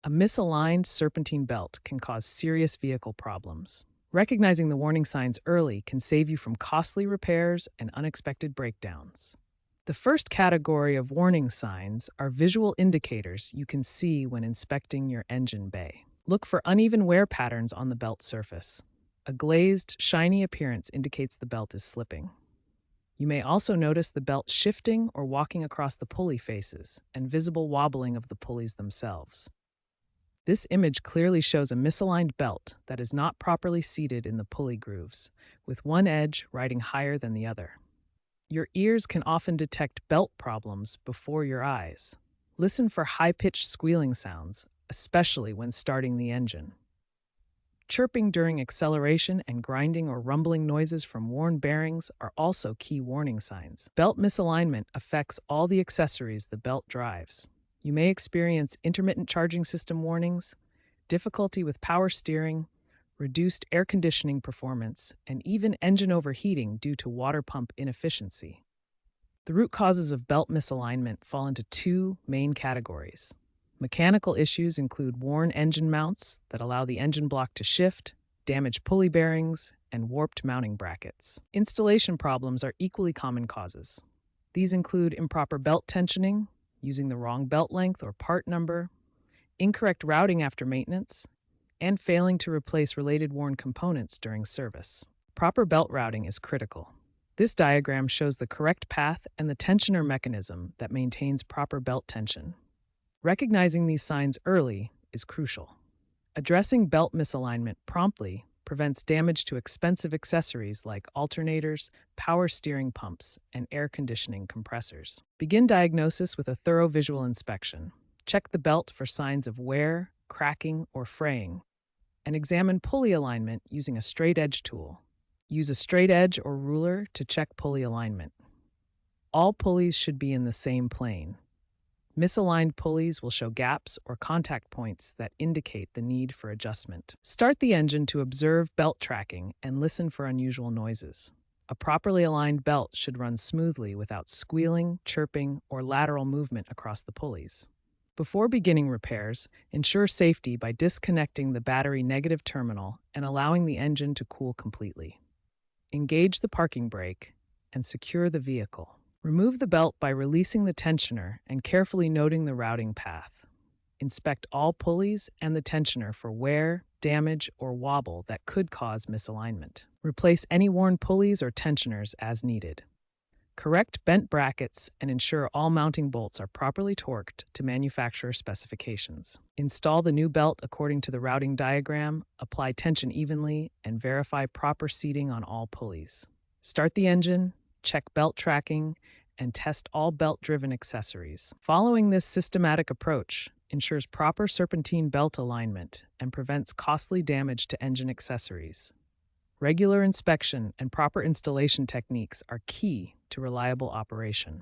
A misaligned serpentine belt can cause serious vehicle problems. Recognizing the warning signs early can save you from costly repairs and unexpected breakdowns. The first category of warning signs are visual indicators you can see when inspecting your engine bay. Look for uneven wear patterns on the belt surface. A glazed, shiny appearance indicates the belt is slipping. You may also notice the belt shifting or walking across the pulley faces and visible wobbling of the pulleys themselves. This image clearly shows a misaligned belt that is not properly seated in the pulley grooves, with one edge riding higher than the other. Your ears can often detect belt problems before your eyes. Listen for high-pitched squealing sounds, especially when starting the engine. Chirping during acceleration and grinding or rumbling noises from worn bearings are also key warning signs. Belt misalignment affects all the accessories the belt drives. You may experience intermittent charging system warnings, difficulty with power steering, reduced air conditioning performance, and even engine overheating due to water pump inefficiency. The root causes of belt misalignment fall into two main categories. Mechanical issues include worn engine mounts that allow the engine block to shift, damaged pulley bearings, and warped mounting brackets. Installation problems are equally common causes. These include improper belt tensioning, using the wrong belt length or part number, incorrect routing after maintenance, and failing to replace related worn components during service. Proper belt routing is critical. This diagram shows the correct path and the tensioner mechanism that maintains proper belt tension. Recognizing these signs early is crucial. Addressing belt misalignment promptly prevents damage to expensive accessories like alternators, power steering pumps, and air conditioning compressors. Begin diagnosis with a thorough visual inspection. Check the belt for signs of wear, cracking, or fraying, and examine pulley alignment using a straight edge tool. Use a straight edge or ruler to check pulley alignment. All pulleys should be in the same plane. Misaligned pulleys will show gaps or contact points that indicate the need for adjustment. Start the engine to observe belt tracking and listen for unusual noises. A properly aligned belt should run smoothly without squealing, chirping, or lateral movement across the pulleys. Before beginning repairs, ensure safety by disconnecting the battery negative terminal and allowing the engine to cool completely. Engage the parking brake and secure the vehicle. Remove the belt by releasing the tensioner and carefully noting the routing path. Inspect all pulleys and the tensioner for wear, damage, or wobble that could cause misalignment. Replace any worn pulleys or tensioners as needed. Correct bent brackets and ensure all mounting bolts are properly torqued to manufacturer specifications. Install the new belt according to the routing diagram, apply tension evenly, and verify proper seating on all pulleys. Start the engine, check belt tracking, and test all belt-driven accessories. Following this systematic approach ensures proper serpentine belt alignment and prevents costly damage to engine accessories. Regular inspection and proper installation techniques are key to reliable operation.